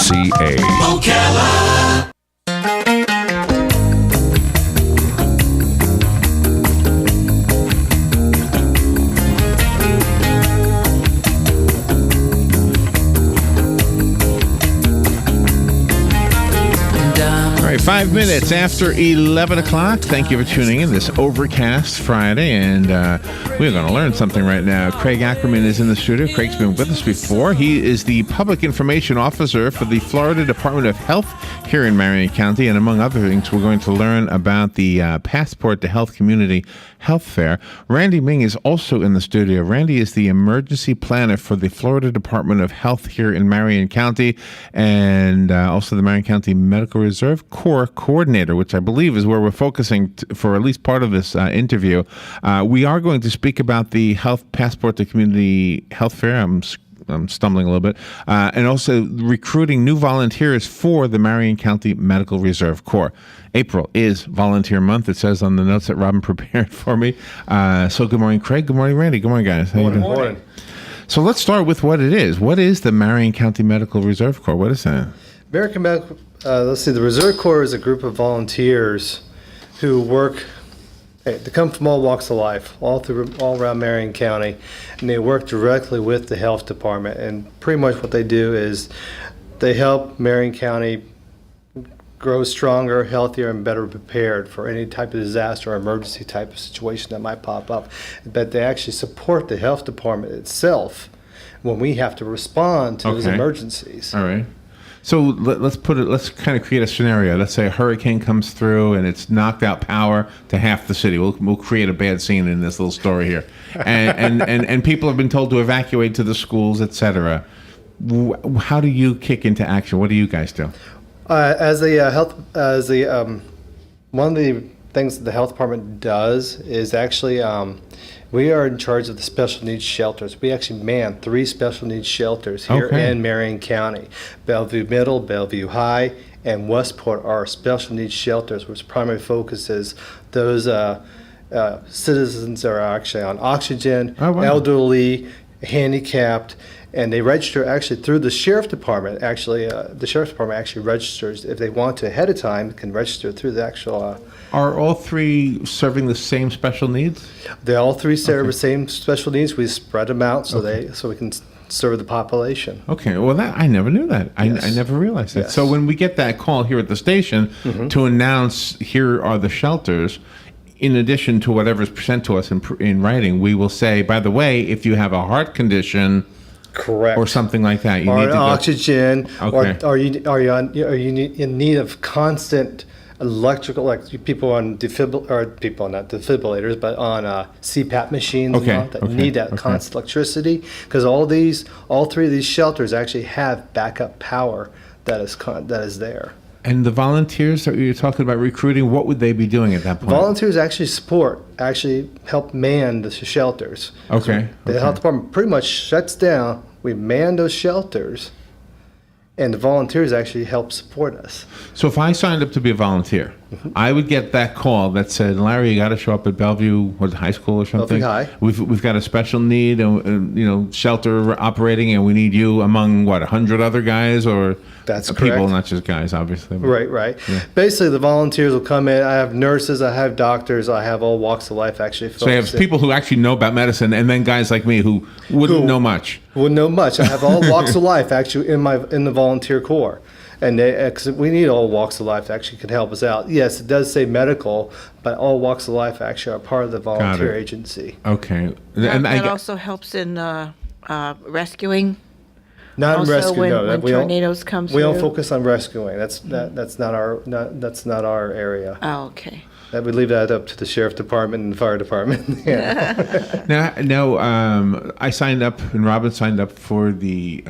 Ocala. 5 minutes after 11 o'clock. Thank you for tuning in this Overcast Friday, and we're going to learn something right now. Craig Ackerman is in the studio. Craig's been with us before. He is the Public Information Officer for the Florida Department of Health here in Marion County, and among other things, we're going to learn about the Passport to Health Community Health Fair. Randy Ming is also in the studio. Randy is the Emergency Planner for the Florida Department of Health here in Marion County, and also the Marion County Medical Reserve Corps Coordinator, which I believe is where we're focusing for at least part of this interview. We are going to speak about the Health Passport to Community Health Fair. I'm stumbling a little bit. And also recruiting new volunteers for the Marion County Medical Reserve Corps. April is Volunteer Month. It says on the notes that Robin prepared for me. So good morning, Craig. Good morning, Randy. Good morning, guys. How you doing? Good morning. So let's start with what it is. What is the Marion County Medical Reserve Corps? What is that? American Medical, the Reserve Corps is a group of volunteers who work, they come from all walks of life, all around Marion County, and they work directly with the health department. And pretty much what they do is they help Marion County grow stronger, healthier, and better prepared for any type of disaster or emergency type of situation that might pop up. But they actually support the health department itself when we have to respond to those emergencies. All right. So let's kind of create a scenario. Let's say a hurricane comes through and it's knocked out power to half the city. We'll create a bad scene in this little story here, and people have been told to evacuate to the schools, etc. How do you kick into action? What do you guys do? One of the things that the health department does is actually we are in charge of the special needs shelters. We actually man 3 special needs shelters here in Marion County. Bellevue Middle, Bellevue High, and Westport are our special needs shelters, which primary focus is those citizens that are actually on oxygen, elderly, handicapped, and they register actually through the sheriff department. Actually, the sheriff department actually registers if they want to ahead of time. Can register through the actual. Are all 3 serving the same special needs? They all 3 serve the same special needs. We spread them out so we can serve the population. Okay, well, I never knew that. Yes. I never realized that. Yes. So when we get that call here at the station to announce here are the shelters, in addition to whatever's sent to us in writing, we will say, by the way, if you have a heart condition. Correct. Or something like that. You or need to oxygen. Okay. Or are you in need of constant electrical, like people on not defibrillators, but on CPAP machines that need that constant electricity? Because all 3 of these shelters actually have backup power that is there. And the volunteers that you're talking about recruiting, what would they be doing at that point? Volunteers actually help man the shelters. Okay. So the health department pretty much shuts down. We man those shelters, and the volunteers actually help support us. So if I signed up to be a volunteer, I would get that call that said, Larry, you got to show up at Bellevue High School or something. Bellevue High. We've got a special need, shelter operating, and we need you among 100 other guys or That's people, correct. not just guys, obviously. Right. Yeah. Basically, the volunteers will come in. I have nurses, I have doctors, I have all walks of life actually. So you have people who actually know about medicine, and then guys like me who wouldn't know much. Wouldn't know much. I have all walks of life actually in the volunteer corps. And cause we need all walks of life that actually can help us out. Yes, it does say medical, but all walks of life actually are part of the volunteer agency. Okay. That also helps in rescuing. Not also rescue. when tornadoes come through. We don't focus on rescuing. That's not our area. Oh, okay. That we leave that up to the sheriff department and the fire department. Now, I signed up, and Robin signed up for the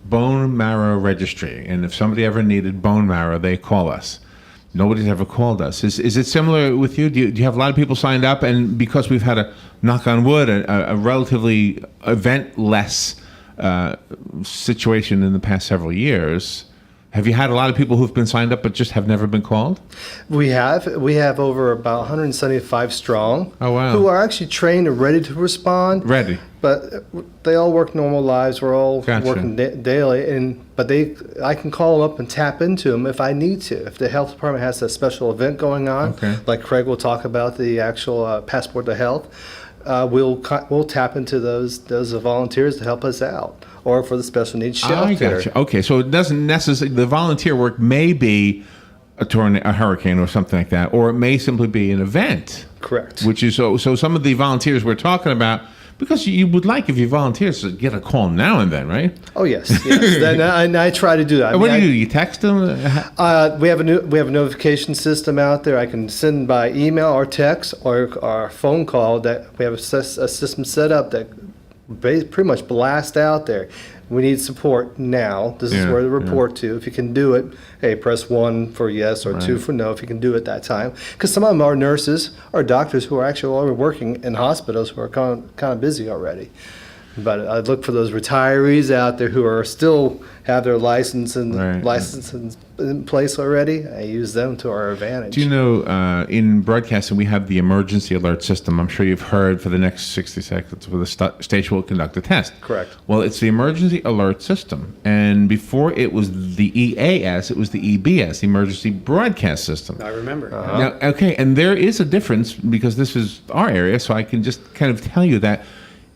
bone marrow registry. And if somebody ever needed bone marrow, they call us. Nobody's ever called us. Is it similar with you? Do you have a lot of people signed up? And because we've had knock on wood, a relatively event-less situation in the past several years, Have you had a lot of people who've been signed up but just have never been called? We have over about 175 strong. Oh, wow. Who are actually trained and ready to respond. Ready. But they all work normal lives. We're all working daily, but I can call them up and tap into them if I need to. If the health department has a special event going on, like Craig will talk about the actual Passport to Health, we'll tap into those volunteers to help us out, or for the special needs shelter. I gotcha. Okay, so it doesn't necessarily, the volunteer work may be a hurricane or something like that, or it may simply be an event. Correct. Which is so some of the volunteers we're talking about, because you would like, if you volunteer, to get a call now and then, right? Oh yes. And I try to do that. What do you do? You text them? We have a notification system out there. I can send by email or text or phone call. That we have a system set up that pretty much blast out there. We need support now. This is where to report to. If you can do it, hey, press 1 for yes or 2 for no if you can do it that time. Because some of them are nurses or doctors who are actually already working in hospitals who are kind of busy already. But I look for those retirees out there who are still have their license in place already. I use them to our advantage. Do you know, in broadcasting, we have the emergency alert system. I'm sure you've heard for the next 60 seconds where the station will conduct a test. Correct. Well, it's the emergency alert system. And before it was the EAS, it was the EBS, Emergency Broadcast System. I remember. Now, okay, and there is a difference because this is our area, so I can just kind of tell you that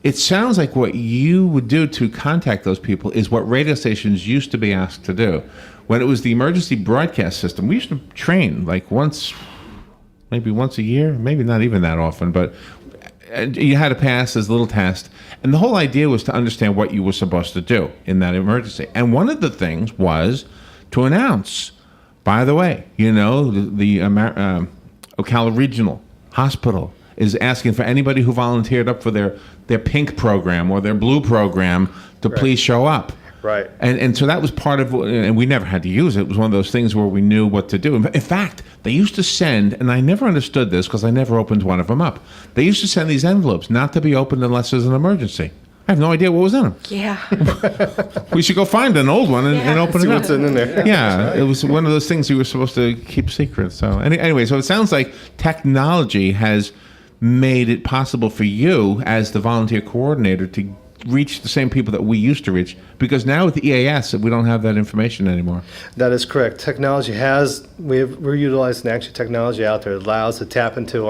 it sounds like what you would do to contact those people is what radio stations used to be asked to do. When it was the emergency broadcast system, we used to train like maybe once a year, maybe not even that often, but you had to pass this little test. And the whole idea was to understand what you were supposed to do in that emergency. And one of the things was to announce, by the way, the Ocala Regional Hospital is asking for anybody who volunteered up for their pink program or their blue program to please show up. Right. And so that was part of, and we never had to use it. It was one of those things where we knew what to do. In fact, they used to send, and I never understood this because I never opened one of them up. They used to send these envelopes not to be opened unless there's an emergency. I have no idea what was in them. Yeah. We should go find an old one and open it up. What's in there? Yeah, it was one of those things you were supposed to keep secret. So anyway, so it sounds like technology has made it possible for you as the volunteer coordinator to reach the same people that we used to reach, because now with the EAS we don't have that information anymore. That is correct. Technology we're utilizing actually technology out there that allows to tap into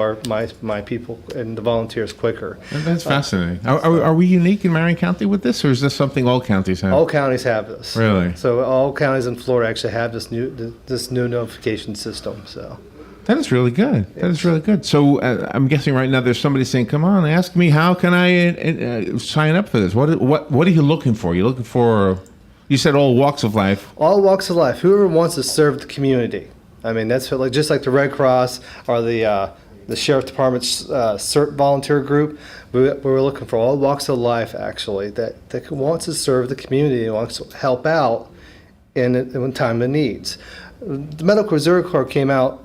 my people and the volunteers quicker. That's fascinating. Are we unique in Marion County with this, or is this something all counties have? All counties have this. Really? So all counties in Florida actually have this new notification system. So. That is really good. That is really good. So I'm guessing right now there's somebody saying, "Come on, ask me, how can I sign up for this? What are you looking for? You're looking for?" You said all walks of life. All walks of life. Whoever wants to serve the community. I mean, that's just like the Red Cross or the Sheriff Department's CERT volunteer group. We're looking for all walks of life actually that wants to serve the community and wants to help out in time of needs. The Medical Reserve Corps came out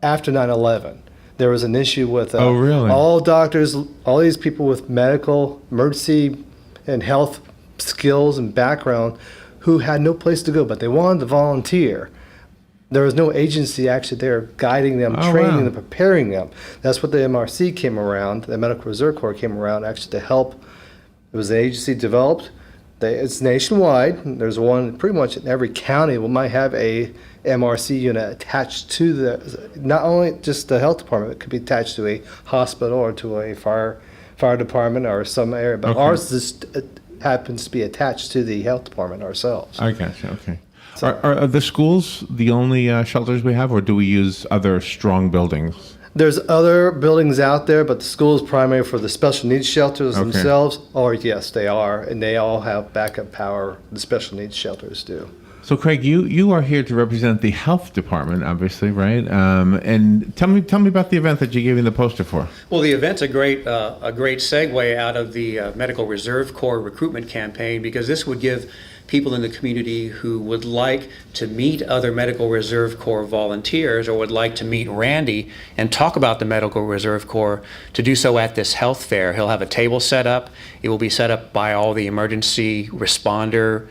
after 9/11. There was an issue with all doctors, all these people with medical, emergency, and health skills and background who had no place to go, but they wanted to volunteer. There was no agency actually there guiding them, training them, preparing them. That's what the MRC came around, the Medical Reserve Corps came around actually to help. It was an agency developed. It's nationwide. There's one pretty much in every county. We might have a MRC unit attached to not only just the health department, it could be attached to a hospital or to a fire department or some area, but ours just happens to be attached to the health department ourselves. I got you. Okay. So, are the schools the only shelters we have, or do we use other strong buildings? There's other buildings out there, but the school is primary for the special needs shelters themselves. Or yes, they are, and they all have backup power. The special needs shelters do. So, Craig, you are here to represent the health department, obviously, right? And tell me about the event that you gave me the poster for. Well, the event's a great segue out of the Medical Reserve Corps recruitment campaign, because this would give people in the community who would like to meet other Medical Reserve Corps volunteers or would like to meet Randy and talk about the Medical Reserve Corps, to do so at this health fair. He'll have a table set up. It will be set up by all the emergency responder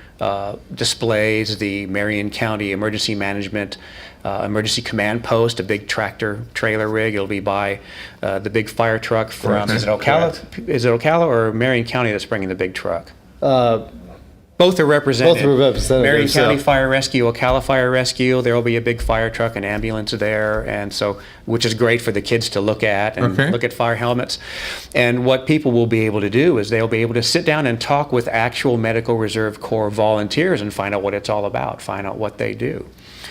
displays, the Marion County Emergency Management Emergency Command Post, a big tractor trailer rig. It'll be by the big fire truck from, is it Ocala or Marion County that's bringing the big truck? Both are represented. Both are represented. Marion County Fire Rescue, Ocala Fire Rescue. There will be a big fire truck and ambulance there, and so, which is great for the kids to look at and look at fire helmets. And what people will be able to do is they'll be able to sit down and talk with actual Medical Reserve Corps volunteers and find out what it's all about, find out what they do.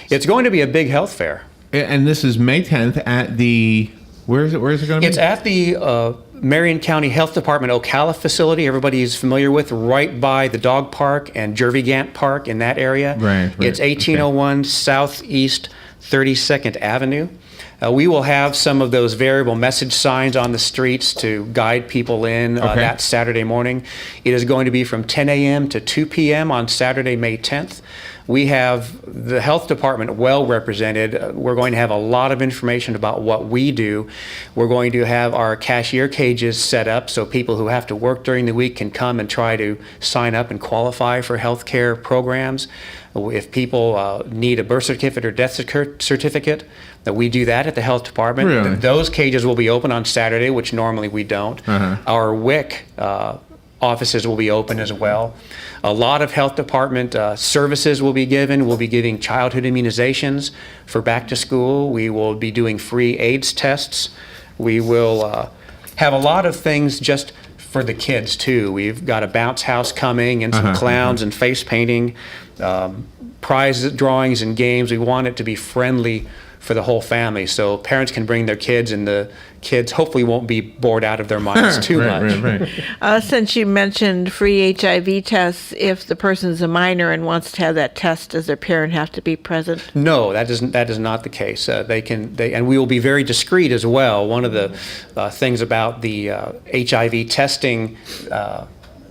It's going to be a big health fair. And this is May 10th at the, where is it going to be? It's at the Marion County Health Department Ocala facility, everybody is familiar with, right by the dog park and Jervigant Park in that area. Right. It's 1801 Southeast 32nd Avenue. We will have some of those variable message signs on the streets to guide people in that Saturday morning. It is going to be from 10 a.m. to 2 p.m. on Saturday, May 10th. We have the health department well represented. We're going to have a lot of information about what we do. We're going to have our cashier cages set up so people who have to work during the week can come and try to sign up and qualify for health care programs. If people need a birth certificate or death certificate, that we do that at the health department. Really? Those cages will be open on Saturday, which normally we don't. Our WIC offices will be open as well. A lot of health department services will be given. We'll be giving childhood immunizations for back to school. We will be doing free AIDS tests. We will have a lot of things just for the kids too. We've got a bounce house coming and some clowns and face painting, prize drawings and games. We want it to be friendly for the whole family, so parents can bring their kids, and the kids hopefully won't be bored out of their minds too much. Since you mentioned free HIV tests, if the person's a minor and wants to have that test, does their parent have to be present? No, that is not the case. And we will be very discreet as well. One of the things about the HIV testing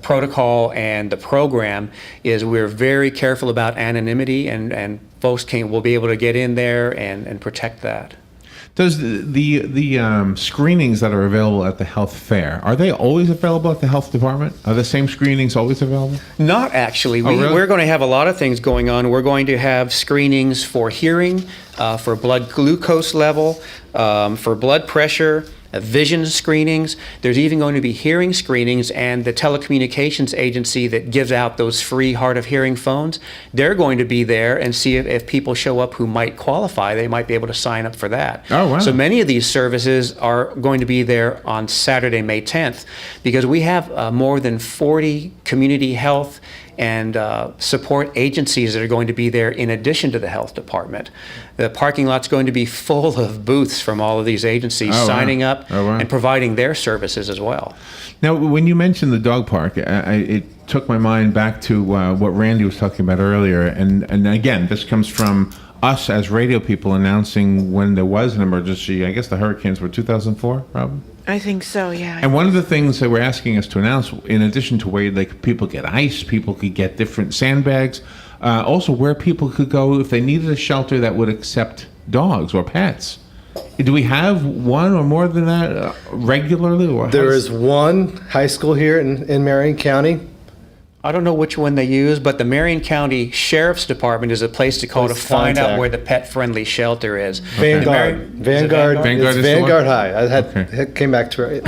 protocol and the program is we're very careful about anonymity, and folks will be able to get in there and protect that. Does the screenings that are available at the health fair, are they always available at the health department? Are the same screenings always available? Not actually. Really? We're going to have a lot of things going on. We're going to have screenings for hearing, for blood glucose level, for blood pressure, vision screenings. There's even going to be hearing screenings, and the telecommunications agency that gives out those free hard of hearing phones, they're going to be there and see if people show up who might qualify. They might be able to sign up for that. Oh, wow. So many of these services are going to be there on Saturday, May 10th, because we have more than 40 community health and support agencies that are going to be there in addition to the health department. The parking lot's going to be full of booths from all of these agencies signing up and providing their services as well. Now, when you mentioned the dog park, it took my mind back to what Randy was talking about earlier. And again, this comes from us as radio people announcing when there was an emergency. I guess the hurricanes were 2004, probably? I think so, yeah. And one of the things they were asking us to announce, in addition to where people get ice, people could get different sandbags, also where people could go if they needed a shelter that would accept dogs or pets. Do we have one or more than that regularly? Or there is one high school here in Marion County. I don't know which one they use, but the Marion County Sheriff's Department is a place to call to find out where the pet-friendly shelter is. Vanguard. Vanguard High. It came back to me.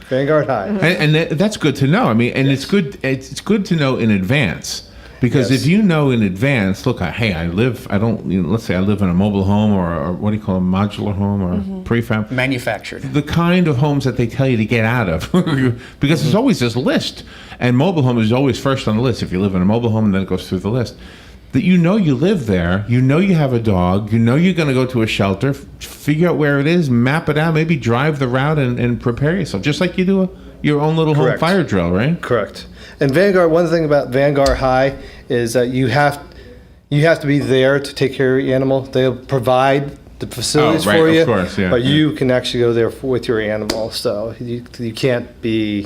Vanguard High. And that's good to know. I mean, and it's good to know in advance. Because if you know in advance, look, let's say I live in a mobile home or what do you call a modular home or prefab? Manufactured. The kind of homes that they tell you to get out of. Because there's always this list. And mobile home is always first on the list. If you live in a mobile home, and then it goes through the list. That you live there, you have a dog, you're going to go to a shelter, figure out where it is, map it out, maybe drive the route and prepare yourself. Just like you do your own little home fire drill, right? Correct. And Vanguard, one thing about Vanguard High is that you have to be there to take care of your animal. They'll provide the facilities for you, of course, yeah, but you can actually go there with your animal. So you can't be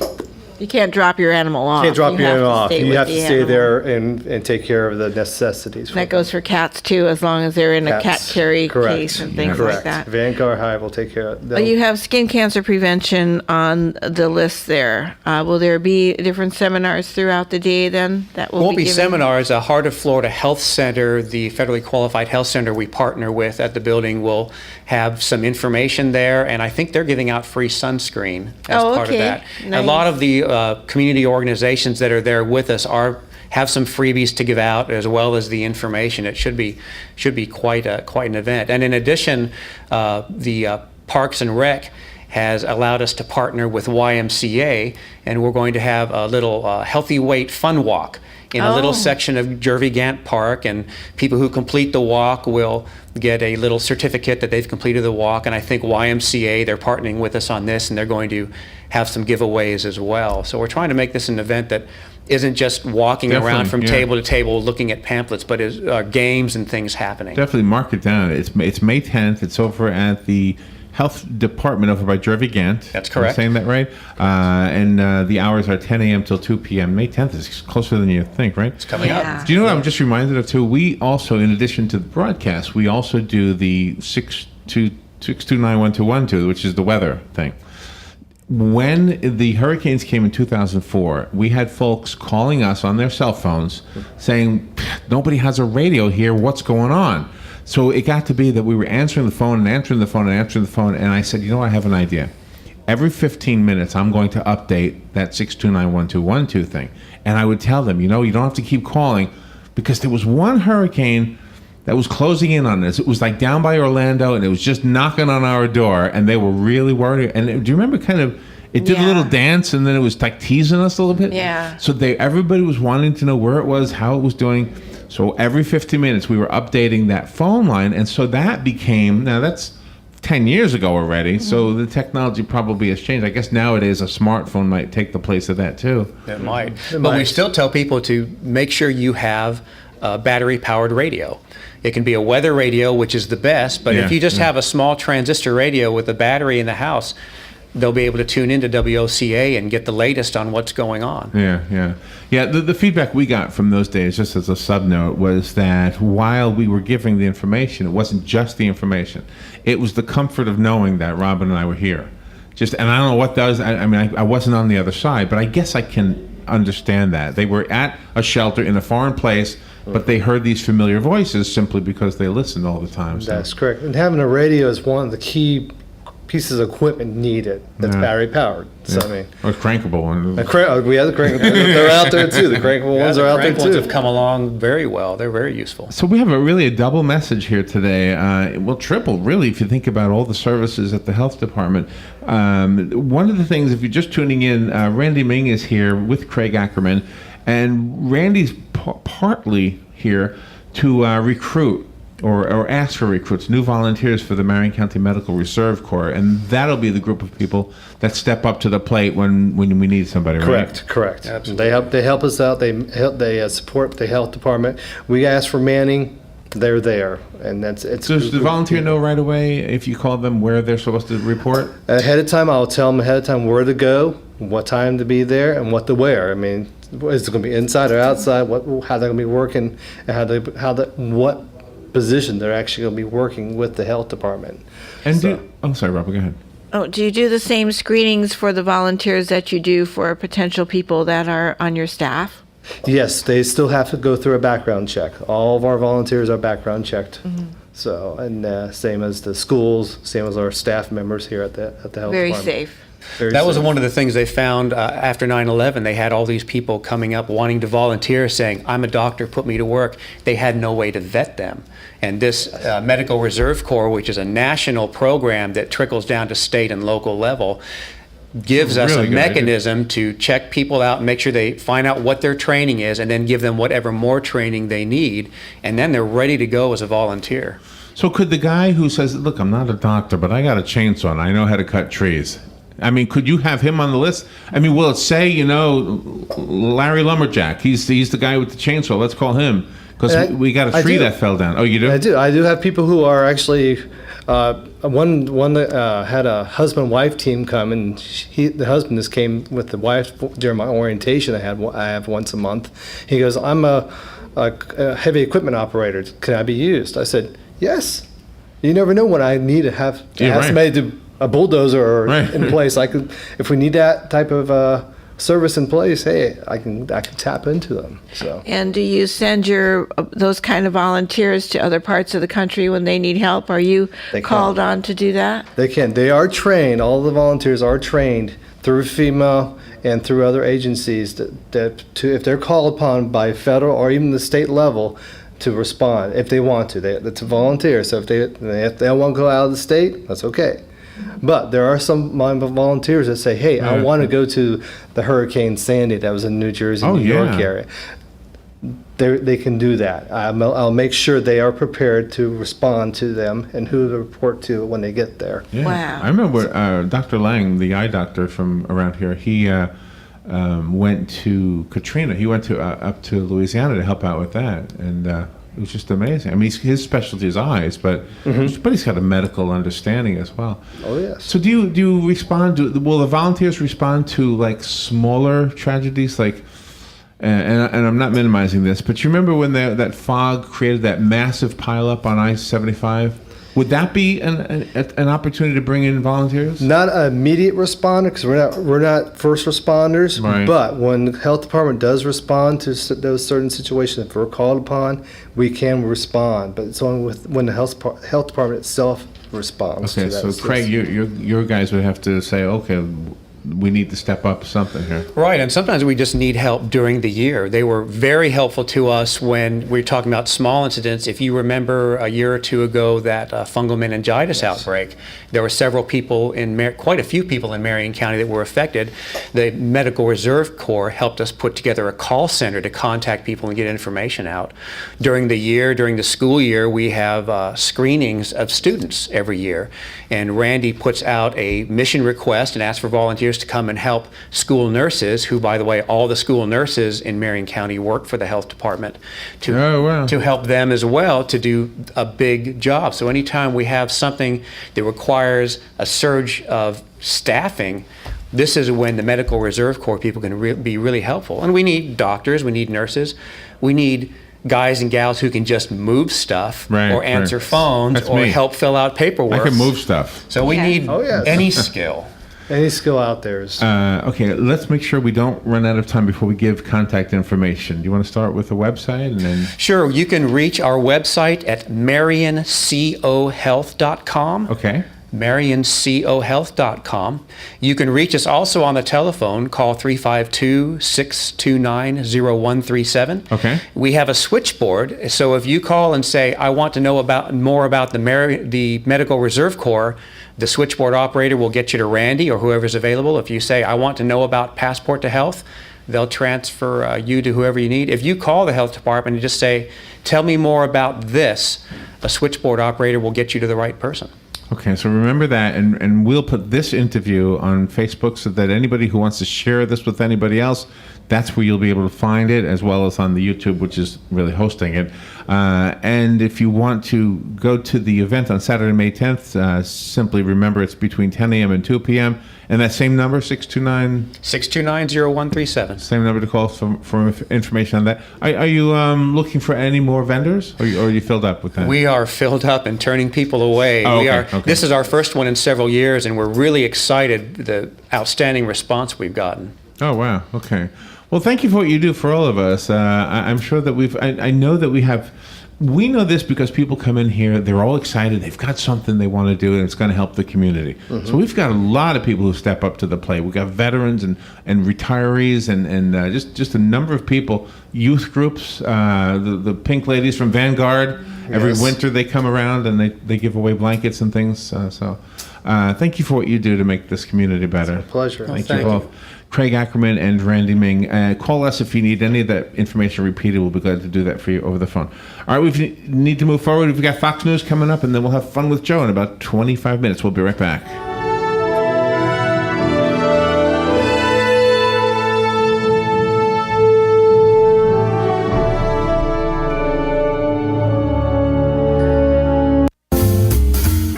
You can't drop your animal off. Can't drop your animal off. You have to the stay animal. there and take care of the necessities. That goes for cats too, as long as they're in a cat Cats. carry Correct. case and things Correct. like that. Vanguard Hive will take care of Well, you have skin cancer prevention on the list there. Will there be different seminars throughout the day then? That will Won't be given? seminars. Heart of Florida Health Center, the federally qualified health center we partner with at the building, will have some information there, and I think they're giving out free sunscreen as Oh, part of okay. that. Nice. A lot of the community organizations that are there with us have some freebies to give out as well as the information. It should be quite an event. And in addition, the Parks and Rec has allowed us to partner with YMCA, and we're going to have a little healthy weight fun walk in a little Oh. section of Jervey Gant Park, and people who complete the walk will get a little certificate that they've completed the walk. And I think YMCA, they're partnering with us on this, and they're going to have some giveaways as well. So we're trying to make this an event that isn't just walking around Definitely, from yeah. table to table looking at pamphlets, but is games and things happening. Definitely mark it down. It's May 10th. It's over at the Health Department over by Jervey Gant. That's correct. Am I saying that right? And the hours are 10 a.m. till 2 p.m. May 10th is closer than you think, right? It's coming Yeah. up. Do you know what I'm just reminded of too? We also, in addition to the broadcast, we also do the 6291212, which is the weather thing. When the hurricanes came in 2004, we had folks calling us on their cell phones saying, nobody has a radio here, what's going on? So it got to be that we were answering the phone and answering the phone and answering the phone, and I said, you know what, I have an idea. Every 15 minutes, I'm going to update that 6291212 thing. And I would tell them, you don't have to keep calling, because there was one hurricane that was closing in on us. It was like down by Orlando, and it was just knocking on our door, and they were really worried. And do you remember it did a Yeah. little dance, and then it was like teasing us a little bit? Yeah. So everybody was wanting to know where it was, how it was doing. So every 15 minutes, we were updating that phone line, and so that became, now that's 10 years ago already, so the technology probably has changed. I guess nowadays a smartphone might take the place of that too. It might. It But we might. still tell people to make sure you have a battery-powered radio. It can be a weather radio, which is the best, but Yeah, if you just yeah. have a small transistor radio with a battery in the house, they'll be able to tune into WOCA and get the latest on what's going on. Yeah. The feedback we got from those days, just as a sub note, was that while we were giving the information, it wasn't just the information. It was the comfort of knowing that Robin and I were here. And I don't know what does. I wasn't on the other side, but I guess I can understand that they were at a shelter in a foreign place, but they heard these familiar voices simply because they listened all the time. So. That's correct. And having a radio is one of the key pieces of equipment needed that's Yeah. battery powered. So I mean, Or crankable one. we have the crankable. They're out there too. The crankable ones the are out there crank ones too. have come along very well. They're very useful. So we have a double message here today. Triple, really, if you think about all the services at the health department. One of the things, if you're just tuning in, Randy Ming is here with Craig Ackerman, and Randy's partly here to recruit or ask for recruits, new volunteers for the Marion County Medical Reserve Corps, and that'll be the group of people that step up to the plate when we need somebody. Right? Correct. Absolutely. They help us out. They support the health department. We ask for manning. They're there, and it's. Does the volunteer know right away if you call them where they're supposed to report? Ahead of time, I'll tell them ahead of time where to go, what time to be there, and what to wear. I mean, is it going to be inside or outside? How they're going to be working, and what position they're actually going to be working with the health department. And So- sorry, Robert, go ahead. Oh, do you do the same screenings for the volunteers that you do for potential people that are on your staff? Yes, they still have to go through a background check. All of our volunteers are background checked. So, and same as the schools, same as our staff members here at the health Very department. safe. Very That was safe. one of the things they found after 9/11. They had all these people coming up wanting to volunteer, saying, I'm a doctor, put me to work. They had no way to vet them. And this Medical Reserve Corps, which is a national program that trickles down to state and local level, gives us Really a good idea. mechanism to check people out, make sure they find out what their training is, and then give them whatever more training they need. And then they're ready to go as a volunteer. So could the guy who says, look, I'm not a doctor, but I got a chainsaw and I know how to cut trees. I mean, could you have him on the list? I mean, will it say, Larry Lumberjack? He's the guy with the chainsaw. Let's call him. Because we got a I tree do. that fell down. Oh, you do? I do have people who are actually One had a husband-wife team come, and the husband just came with the wife during my orientation I have once a month. He goes, "I'm a heavy equipment operator. Can I be used?" I said, "Yes." You never know when I need to have somebody do a bulldozer in place. If we need that type of service in place, hey, I can tap into them. So. And do you send those kind of volunteers to other parts of the country when they need help? Are you called on to do that? They can. They are trained. All the volunteers are trained through FEMA and through other agencies if they're called upon by federal or even the state level to respond if they want to. It's a volunteer. So if they don't want to go out of the state, that's okay. But there are some volunteers that say, "Hey, I want to go to the Hurricane Sandy that was in New Jersey, New York area." They can do that. I'll make sure they are prepared to respond to them and who to report to when they get there. Yeah. Wow. I remember Dr. Lang, the eye doctor from around here, he went to Katrina. He went up to Louisiana to help out with that, and it was just amazing. I mean, his specialty is eyes, but he's got a medical understanding as well. Oh yes. So do you respond? Will the volunteers respond to like smaller tragedies, like? And I'm not minimizing this, but you remember when that fog created that massive pileup on I-75? Would that be an opportunity to bring in volunteers? Not an immediate responder because we're not first responders. Right. But when the health department does respond to those certain situations, if we're called upon, we can respond. But it's only when the health department itself responds. Okay, to that. so Craig, your guys would have to say, okay, we need to step up something here. Right, and sometimes we just need help during the year. They were very helpful to us when we were talking about small incidents. If you remember a year or two ago that fungal meningitis outbreak, there were several people quite a few people in Marion County that were affected. The Medical Reserve Corps helped us put together a call center to contact people and get information out. During the school year, we have screenings of students every year, and Randy puts out a mission request and asks for volunteers to come and help school nurses, who, by the way, all the school nurses in Marion County work for the health department, to help them as well to do a big job. So anytime we have something that requires a surge of staffing, this is when the Medical Reserve Corps people can be really helpful. And we need doctors, we need nurses, we need guys and gals who can just move stuff or answer phones or help fill out paperwork. I can move stuff. So we need any skill. Any skill out there is. Okay, let's make sure we don't run out of time before we give contact information. Do you want to start with the website and then? Sure, you can reach our website at marioncohealth.com. Okay. marioncohealth.com. You can reach us also on the telephone. Call 352-629-0137. Okay. We have a switchboard, so if you call and say, "I want to know more about the Medical Reserve Corps," the switchboard operator will get you to Randy or whoever's available. If you say, "I want to know about Passport to Health," they'll transfer you to whoever you need. If you call the health department and just say, "Tell me more about this," a switchboard operator will get you to the right person. Okay, so remember that, and we'll put this interview on Facebook so that anybody who wants to share this with anybody else, that's where you'll be able to find it, as well as on the YouTube, which is really hosting it. And if you want to go to the event on Saturday, May 10th, simply remember it's between 10 a.m. and 2 p.m. And that same number, 629? 629-0137. Same number to call for information on that. Are you looking for any more vendors, or are you filled up with that? We are filled up and turning people away. Okay. This is our first one in several years, and we're really excited the outstanding response we've gotten. Oh, wow. Okay. Well, thank you for what you do for all of us. I'm sure that I know that we know this because people come in here, they're all excited, they've got something they want to do, and it's going to help the community. Mm-hmm. So we've got a lot of people who step up to the plate. We've got veterans and retirees and just a number of people, youth groups, the Pink Ladies from Vanguard. Yes. Every winter they come around and they give away blankets and things. So thank you for what you do to make this community better. It's a pleasure. Thank you both. Craig Ackerman and Randy Ming. Call us if you need any of that information repeated. We'll be glad to do that for you over the phone. All right, we need to move forward. We've got Fox News coming up, and then we'll have fun with Joe in about 25 minutes. We'll be right back.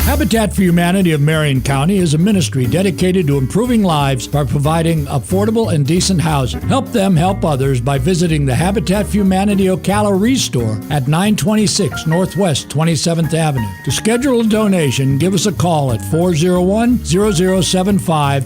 How Habitat for Humanity of Marion County is a ministry dedicated to improving lives by providing affordable and decent housing. Help them help others by visiting the Habitat for Humanity Ocala Restore at 926 Northwest 27th Avenue. To schedule a donation, give us a call at 401-0075